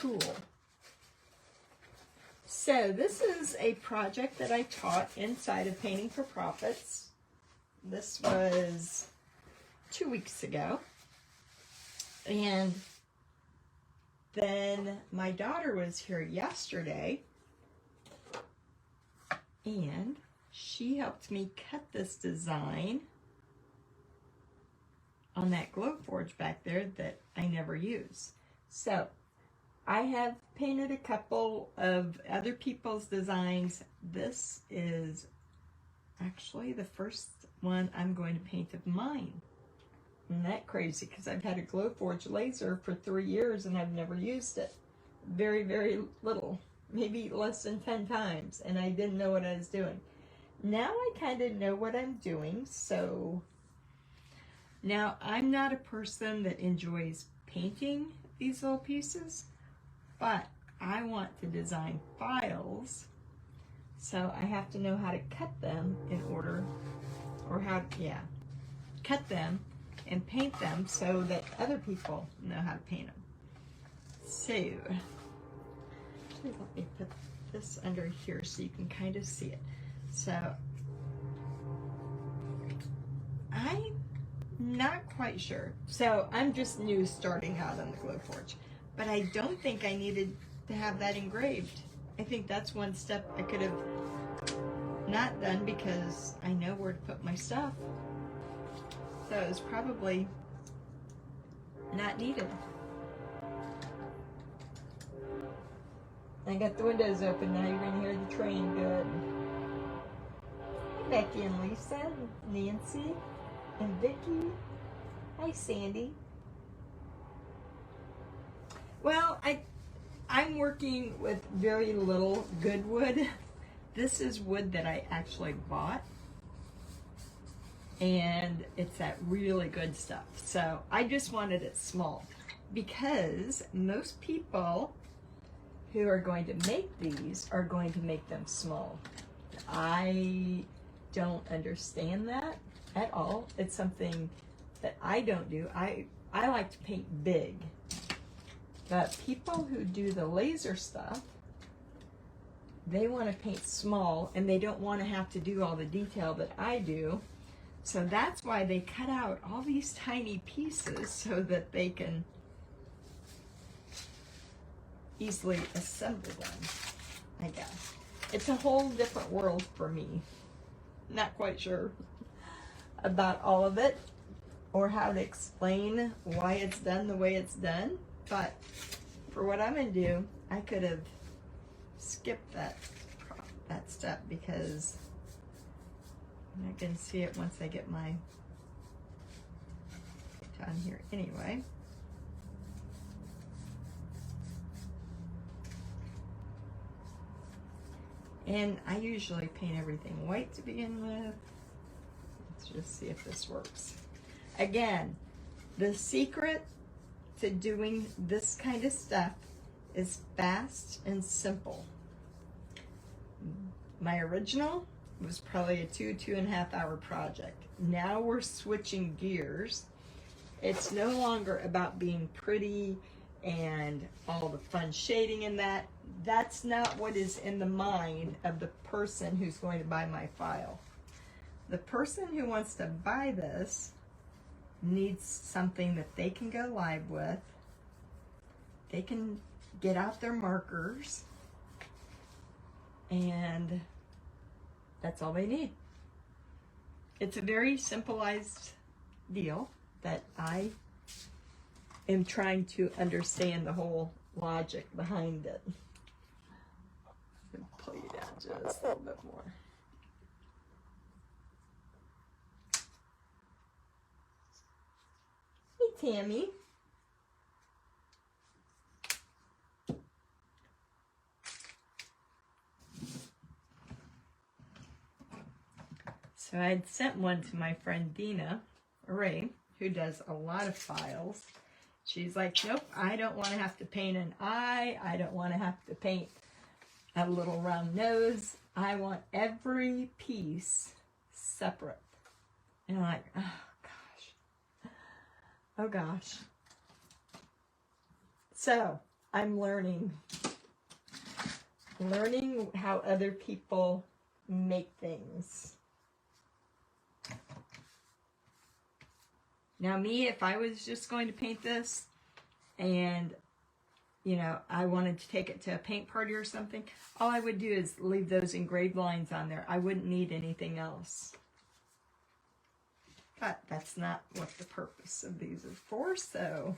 cool. So this is a project that I taught inside of Painting for Profits. This was 2 weeks ago. And then my daughter was here yesterday, and she helped me cut this design on that Glowforge back there that I never use. So I have painted a couple of other people's designs. This is actually the first one I'm going to paint of mine. Isn't that crazy? Because I've had a Glowforge laser for 3 years and I've never used it. Very, very little. Maybe less than 10 times. And I didn't know what I was doing. Now I kind of know what I'm doing. So now I'm not a person that enjoys painting these little pieces. But I want to design files. So I have to know how to cut them in order. Or how, yeah. Cut them and paint them so that other people know how to paint them. So, let me put this under here so you can kind of see it. So, I'm not quite sure. So, I'm just new starting out on the Glowforge. But I don't think I needed to have that engraved. I think that's one step I could have not done because I know where to put my stuff. So it's probably not needed. I got the windows open now. You're going to hear the train good. Hi, Becky and Lisa, Nancy, and Vicky. Hi, Sandy. Well, I'm working with very little good wood. This is wood that I actually bought. And it's that really good stuff. So I just wanted it small because most people who are going to make these are going to make them small. I don't understand that at all. It's something that I don't do. I like to paint big. But people who do the laser stuff, they want to paint small and they don't want to have to do all the detail that I do. So that's why they cut out all these tiny pieces so that they can easily assemble them, I guess. It's a whole different world for me. Not quite sure about all of it or how to explain why it's done the way it's done. But for what I'm going to do, I could have skipped that step because I'm not going to see it once I get my down here anyway. And I usually paint everything white to begin with. Let's just see if this works. Again, the secret to doing this kind of stuff is fast and simple. My original was probably a 2.5 hour project. Now we're switching gears. It's no longer about being pretty and all the fun shading in that. That's not what is in the mind of the person who's going to buy my file. The person who wants to buy this needs something that they can go live with. They can get out their markers, and that's all they need. It's a very simplified deal that I am trying to understand the whole logic behind it. I'm going to pull you down just a little bit more. Hey, Tammy. So I had sent one to my friend Dina Ray, who does a lot of files. She's like, nope, I don't want to have to paint an eye. I don't want to have to paint a little round nose. I want every piece separate. And I'm like, oh gosh. Oh gosh. So I'm learning how other people make things. Now me, if I was just going to paint this and, you know, I wanted to take it to a paint party or something, all I would do is leave those engraved lines on there. I wouldn't need anything else. But that's not what the purpose of these is for, so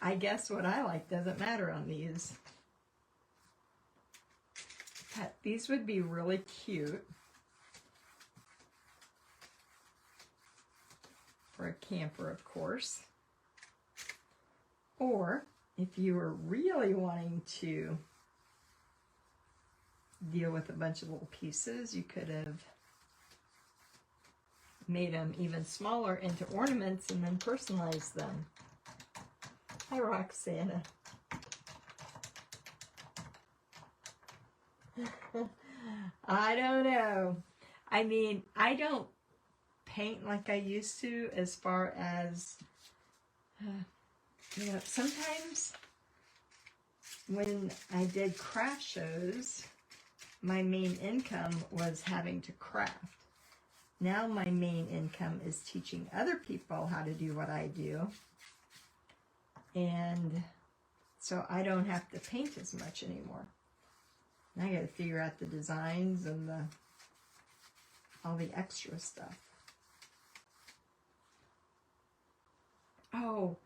I guess what I like doesn't matter on these. But these would be really cute for a camper, of course. Or if you were really wanting to deal with a bunch of little pieces, you could have made them even smaller into ornaments and then personalized them. Hi, Roxana. I don't know. I mean, I don't paint like I used to, as far as, you know, sometimes when I did craft shows, my main income was having to craft. Now my main income is teaching other people how to do what I do. And so I don't have to paint as much anymore. And I got to figure out the designs and all the extra stuff. Oh,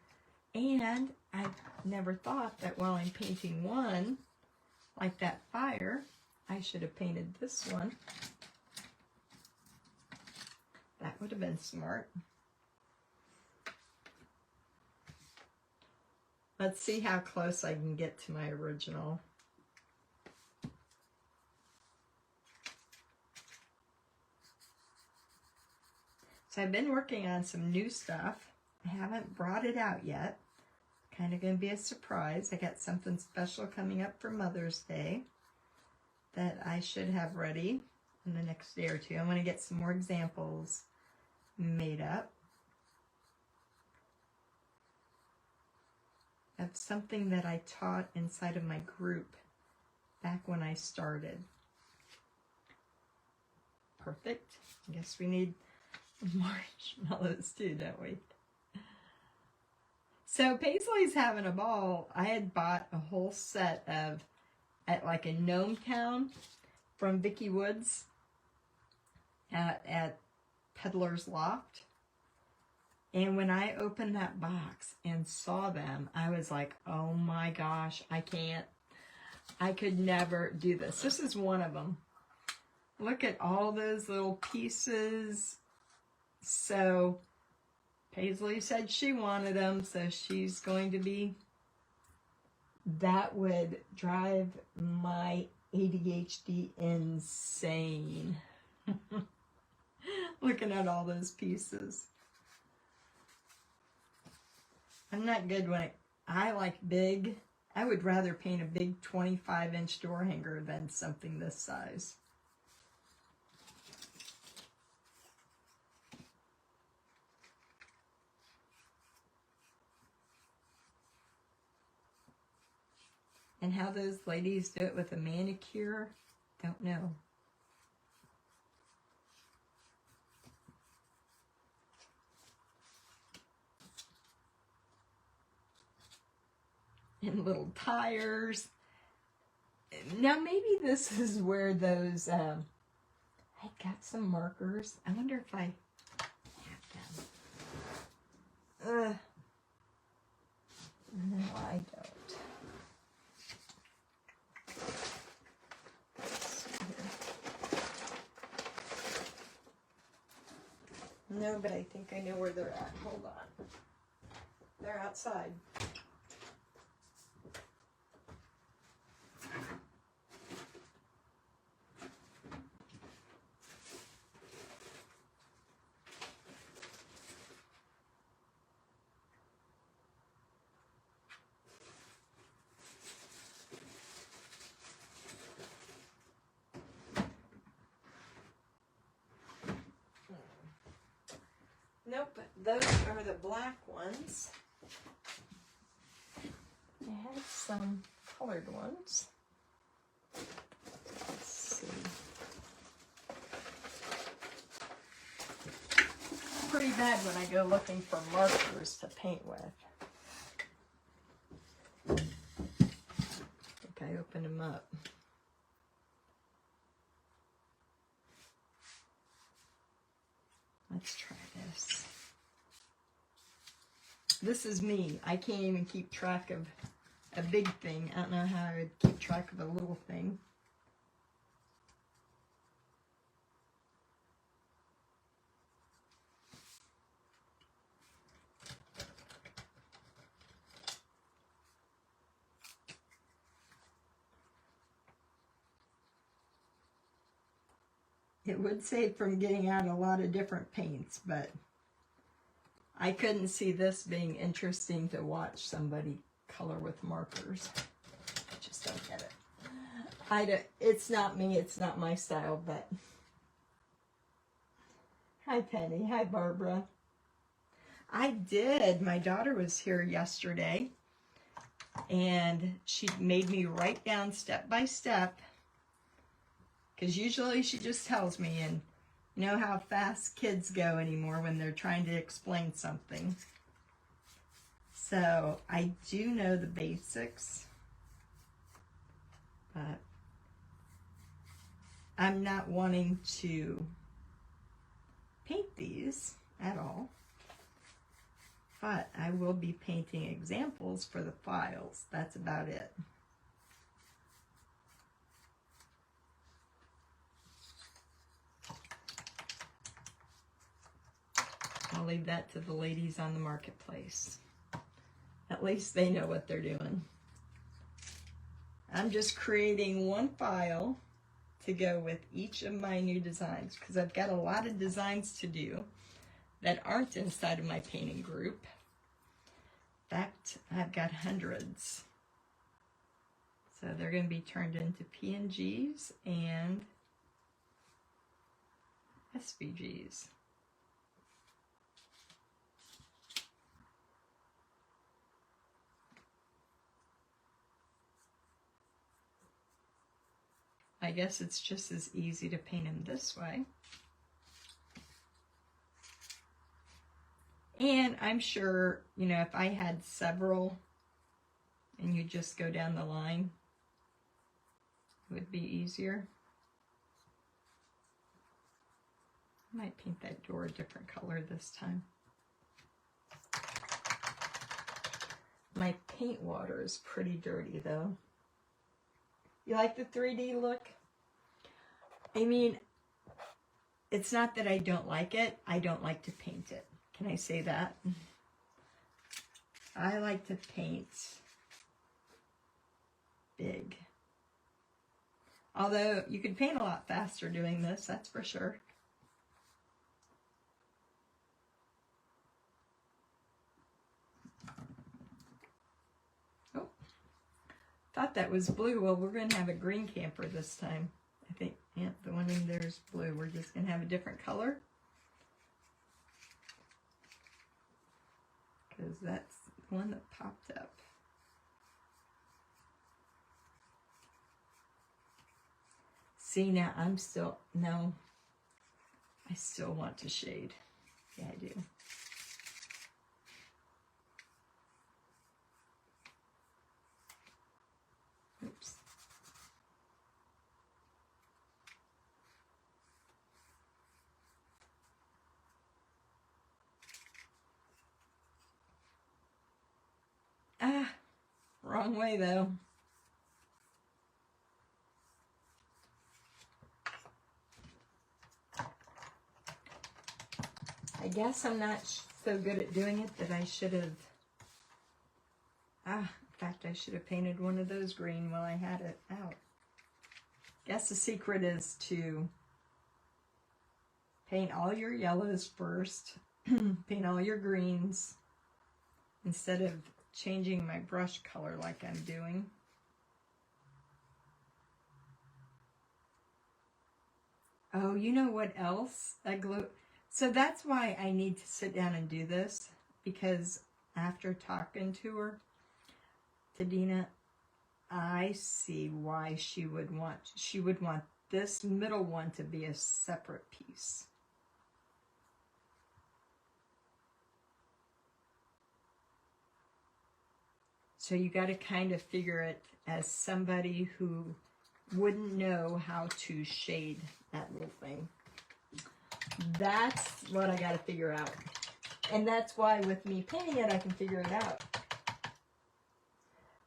and I never thought that while I'm painting one, like that fire, I should have painted this one. That would have been smart. Let's see how close I can get to my original. So I've been working on some new stuff. I haven't brought it out yet. Kind of going to be a surprise. I got something special coming up for Mother's Day that I should have ready in the next day or two. I want to get some more examples made up of something that I taught inside of my group back when I started. Perfect. I guess we need marshmallows too, don't we? So Paisley's having a ball. I had bought a whole set of, at like a gnome town from Vicky Woods at Peddler's Loft. And when I opened that box and saw them, I was like, oh my gosh, I can't. I could never do this. This is one of them. Look at all those little pieces. So Paisley said she wanted them, so she's going to be, that would drive my ADHD insane. Looking at all those pieces. I'm not good when I like big. I would rather paint a big 25-inch door hanger than something this size. And how those ladies do it with a manicure, don't know. And little tires. Now maybe this is where those, I got some markers. I wonder if I have them. No, I don't. No, but I think I know where they're at. Hold on. They're outside. Nope, those are the black ones. I had some colored ones. Let's see. Pretty bad when I go looking for markers to paint with. I think I opened them up. Let's try this. This is me. I can't even keep track of a big thing. I don't know how I would keep track of a little thing. It would save from getting out a lot of different paints, but I couldn't see this being interesting to watch somebody color with markers. I just don't get it. It's not me, it's not my style, but... Hi, Penny. Hi, Barbara. I did. My daughter was here yesterday, and she made me write down step by step, because usually she just tells me, and you know how fast kids go anymore when they're trying to explain something. So I do know the basics, but I'm not wanting to paint these at all. But I will be painting examples for the files. That's about it. I'll leave that to the ladies on the marketplace. At least they know what they're doing. I'm just creating one file to go with each of my new designs, because I've got a lot of designs to do that aren't inside of my painting group. In fact, I've got hundreds. So they're going to be turned into PNGs and SVGs. I guess it's just as easy to paint them this way. And I'm sure, you know, if I had several and you just go down the line, it would be easier. I might paint that door a different color this time. My paint water is pretty dirty though. You like the 3D look? I mean, it's not that I don't like it. I don't like to paint it. Can I say that? I like to paint big. Although you could paint a lot faster doing this, that's for sure. Oh, thought that was blue. Well, we're going to have a green camper this time. I think, yeah, the one in there is blue. We're just going to have a different color. Because that's the one that popped up. See, now I'm still, no, I still want to shade. Yeah, I do. Oops. Ah, wrong way though. I guess I'm not so good at doing it that I should have, in fact, I should have painted one of those green while I had it out. Guess the secret is to paint all your yellows first, paint all your greens, instead of changing my brush color like I'm doing. Oh, you know what else? So that's why I need to sit down and do this, because after talking to her Adina, I see why she would want this middle one to be a separate piece. So you got to kind of figure it as somebody who wouldn't know how to shade that little thing. That's what I got to figure out. And that's why with me painting it, I can figure it out.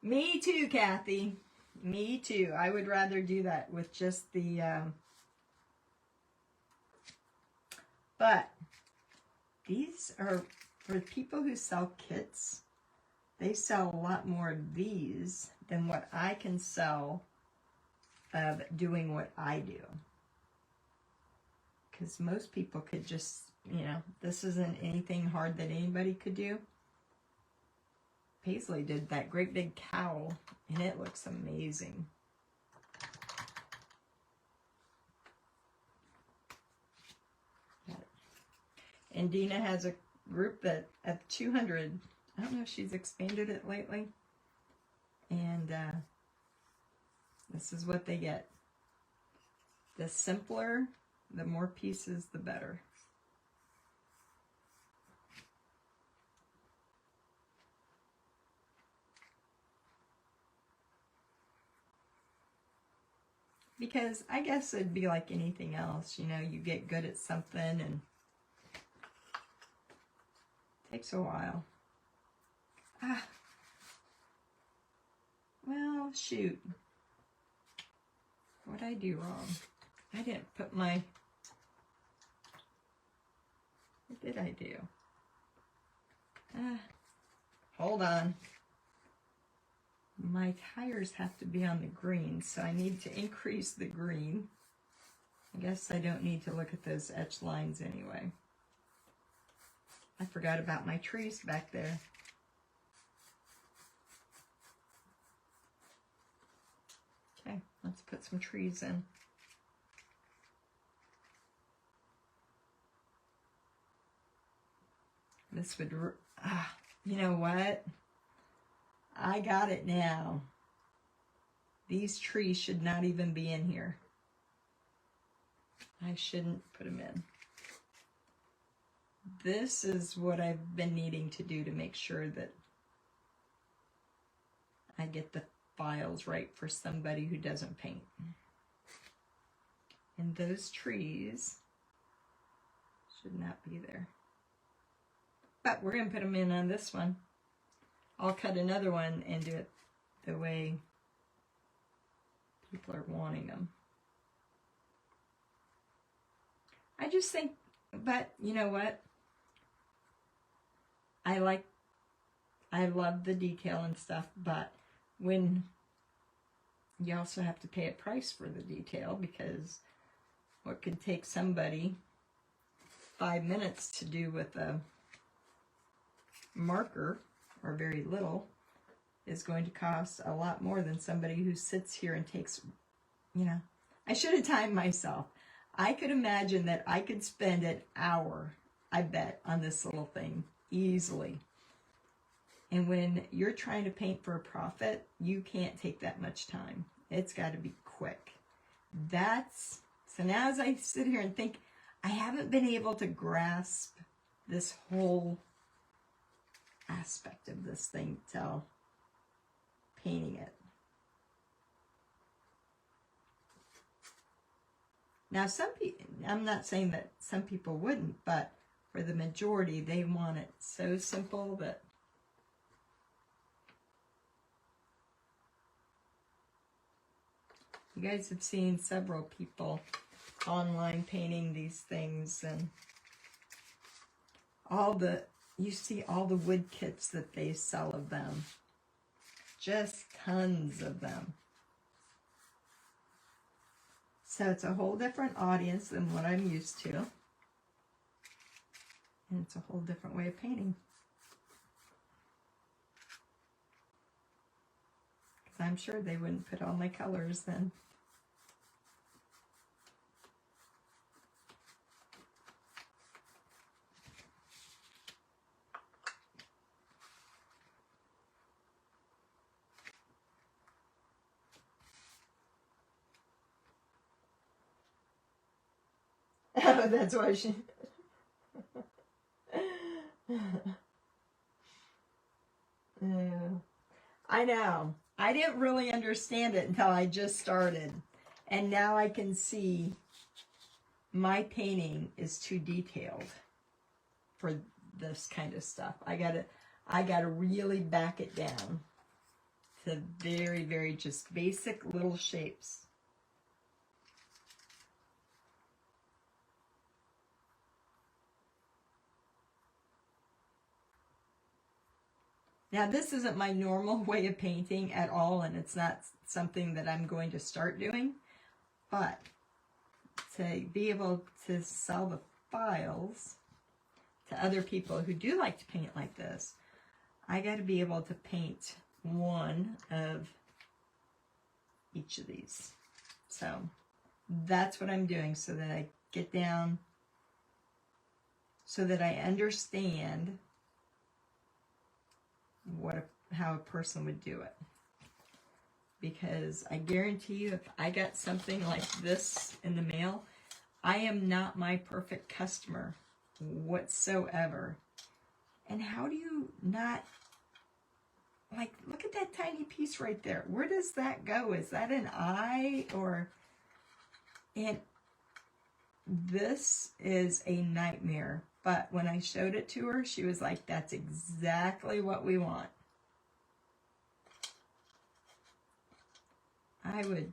Me too, Kathy. Me too. I would rather do that with just the... but these are for people who sell kits. They sell a lot more of these than what I can sell of doing what I do. Because most people could just, you know, this isn't anything hard that anybody could do. Paisley did that great big cowl, and it looks amazing. And Dina has a group that of 200. I don't know if she's expanded it lately. And this is what they get. The simpler, the more pieces, the better. Because I guess it'd be like anything else, you know, you get good at something and it takes a while. Well, shoot. What'd I do wrong? I didn't put my... What did I do? Hold on. My tires have to be on the green, so I need to increase the green. I guess I don't need to look at those etched lines anyway. I forgot about my trees back there. Okay, let's put some trees in. This would, you know what? I got it now. These trees should not even be in here. I shouldn't put them in. This is what I've been needing to do to make sure that I get the files right for somebody who doesn't paint. And those trees should not be there. But we're going to put them in on this one. I'll cut another one and do it the way people are wanting them. I just think, but you know what? I love the detail and stuff, but when you also have to pay a price for the detail, because what could take somebody 5 minutes to do with a marker, or very little, is going to cost a lot more than somebody who sits here and takes, you know, I should have timed myself. I could imagine that I could spend an hour, I bet, on this little thing easily. And when you're trying to paint for a profit, you can't take that much time. It's got to be quick. So now as I sit here and think, I haven't been able to grasp this whole aspect of this thing till painting it. Now I'm not saying that some people wouldn't, but for the majority, they want it so simple that you guys have seen several people online painting these things, and you see all the wood kits that they sell of them. Just tons of them. So it's a whole different audience than what I'm used to. And it's a whole different way of painting. Because I'm sure they wouldn't put all my colors then. Oh, that's why she... I know. I didn't really understand it until I just started. And now I can see my painting is too detailed for this kind of stuff. I gotta really back it down to very, very just basic little shapes. Now, this isn't my normal way of painting at all, and it's not something that I'm going to start doing, but to be able to sell the files to other people who do like to paint like this, I got to be able to paint one of each of these. So that's what I'm doing, so that I get down, so that I understand how a person would do it. Because I guarantee you, if I got something like this in the mail, I am not my perfect customer whatsoever. And how do you not, like, look at that tiny piece right there. Where does that go? Is that an eye? Or, and this is a nightmare. But when I showed it to her, she was like, that's exactly what we want. I would.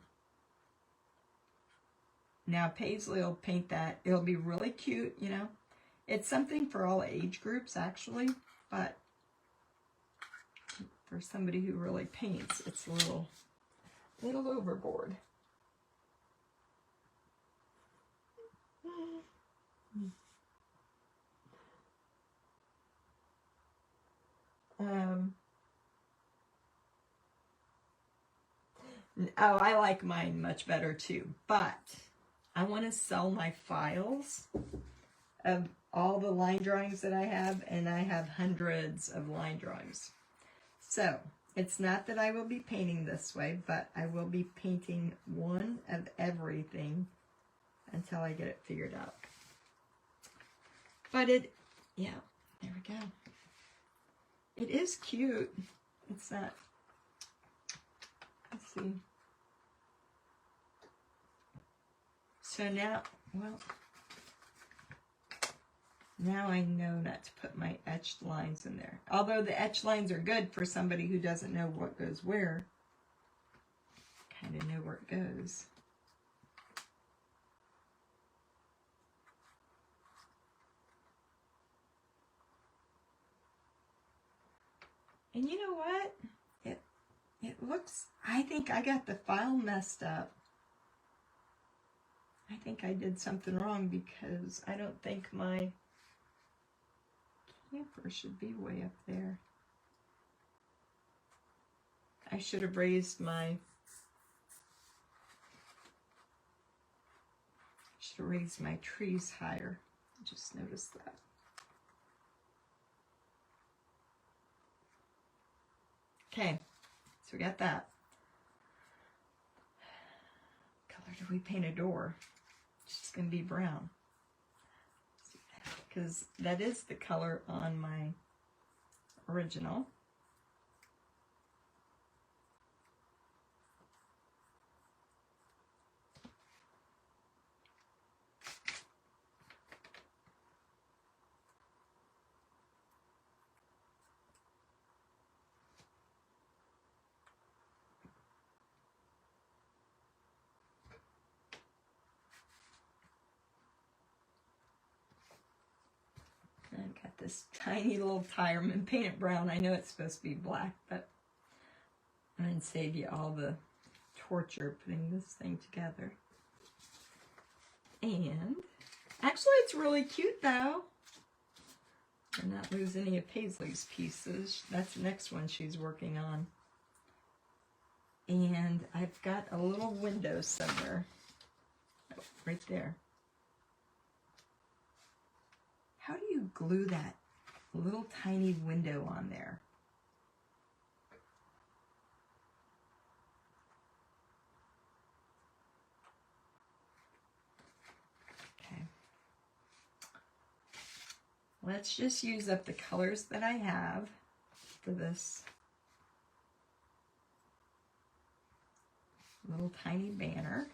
Now Paisley will paint that. It'll be really cute, you know. It's something for all age groups, actually. But for somebody who really paints, it's a little overboard. Oh, I like mine much better too, but I want to sell my files of all the line drawings that I have, and I have hundreds of line drawings. So it's not that I will be painting this way, but I will be painting one of everything until I get it figured out. But yeah, there we go. It is cute. It's not, let's see. So now, well, now I know not to put my etched lines in there. Although the etched lines are good for somebody who doesn't know what goes where. Kind of know where it goes. And you know what? It looks, I think I got the file messed up. I think I did something wrong, because I don't think my camper should be way up there. I should have raised my trees higher. I just noticed that. Okay, so we got that. What color do we paint a door? It's just going to be brown. Because that is the color on my original. And got this tiny little tire. I'm going to paint it brown. I know it's supposed to be black, but I'm going to save you all the torture putting this thing together. And actually, it's really cute though. I'm not lose any of Paisley's pieces. That's the next one she's working on. And I've got a little window somewhere. Oh, right there. How do you glue that little tiny window on there? Okay. let's just use up the colors that I have for this little tiny banner.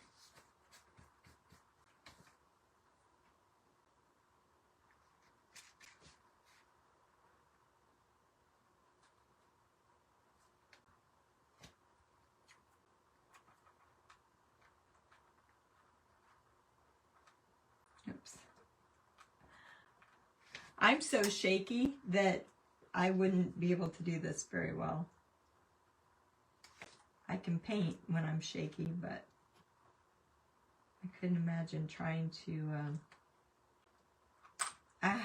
Oops. I'm so shaky that I wouldn't be able to do this very well. I can paint when I'm shaky, but I couldn't imagine trying to, I'm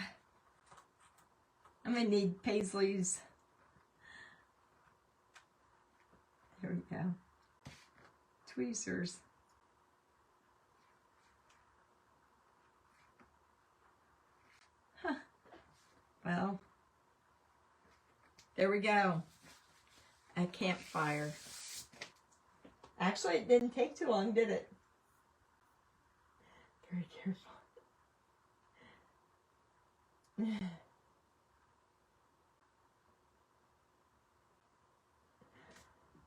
gonna need Paisleys. There we go. Tweezers. Huh. Well, there we go. A campfire. Actually, it didn't take too long, did it? Very careful.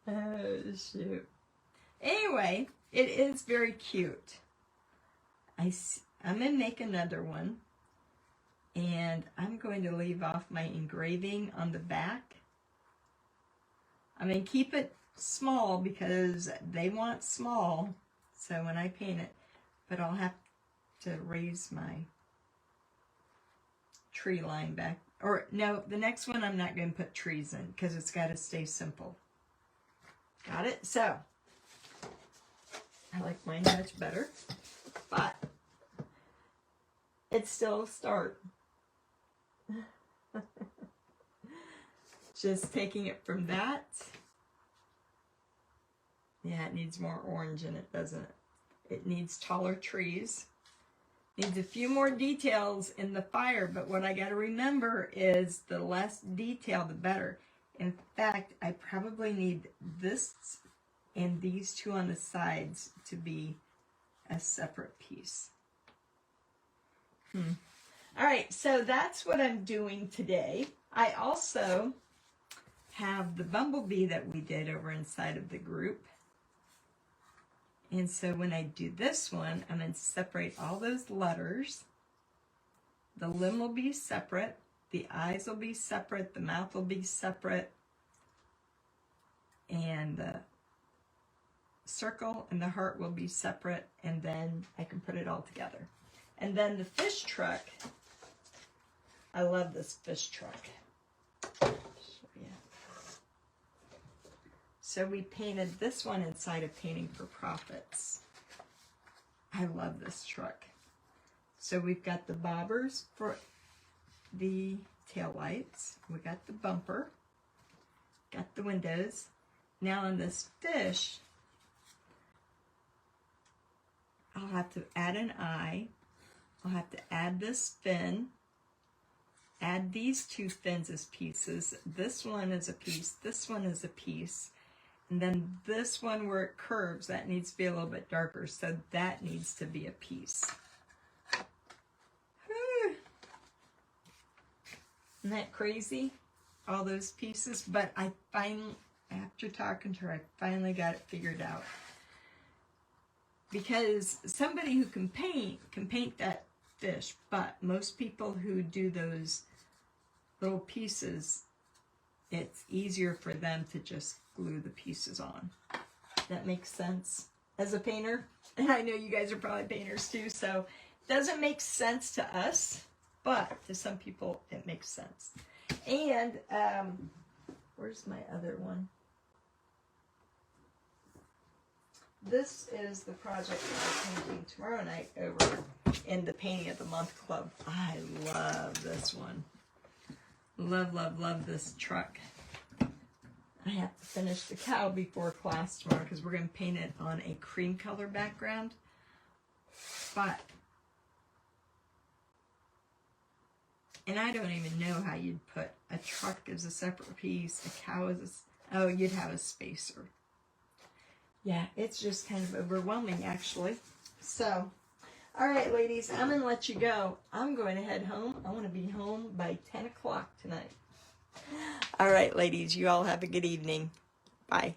Oh, shoot. Anyway, it is very cute. I'm going to make another one. And I'm going to leave off my engraving on the back. I'm going to keep it small because they want small. So when I paint it, but I'll have to raise my tree line back. Or no, the next one I'm not going to put trees in because it's got to stay simple. Got it? So, I like mine much better, but it's still a start. Just taking it from that. Yeah, it needs more orange in it, doesn't it? It needs taller trees. Needs a few more details in the fire, but what I got to remember is the less detail, the better. In fact, I probably need this and these two on the sides to be a separate piece. All right, so that's what I'm doing today. I also have the bumblebee that we did over inside of the group. And so when I do this one, I'm going to separate all those letters. The limb will be separate. The eyes will be separate. The mouth will be separate. And the circle and the heart will be separate. And then I can put it all together. And then the fish truck. I love this fish truck. So we painted this one inside of Painting for Profits. I love this truck. So we've got the bobbers for the taillights. We got the bumper. Got the windows. Now on this fish, I'll have to add an eye. I'll have to add this fin. Add these two fins as pieces. This one is a piece. This one is a piece. And then this one where it curves, that needs to be a little bit darker, so that needs to be a piece. Isn't that crazy? All those pieces, but I finally, after talking to her, I finally got it figured out. Because somebody who can paint that fish, but most people who do those little pieces, it's easier for them to just glue the pieces on. That makes sense as a painter. And I know you guys are probably painters too, so it doesn't make sense to us, but to some people it makes sense. And where's my other one? This is the project that I'm painting tomorrow night over in the Painting of the Month Club. I love this one. Love, love, love this truck. I have to finish the cow before class tomorrow because we're going to paint it on a cream color background. But, and I don't even know how you'd put a truck as a separate piece, a cow as a, oh, you'd have a spacer. Yeah, it's just kind of overwhelming actually. So, All right, ladies, I'm going to let you go. I'm going to head home. I want to be home by 10 o'clock tonight. All right, ladies, you all have a good evening. Bye.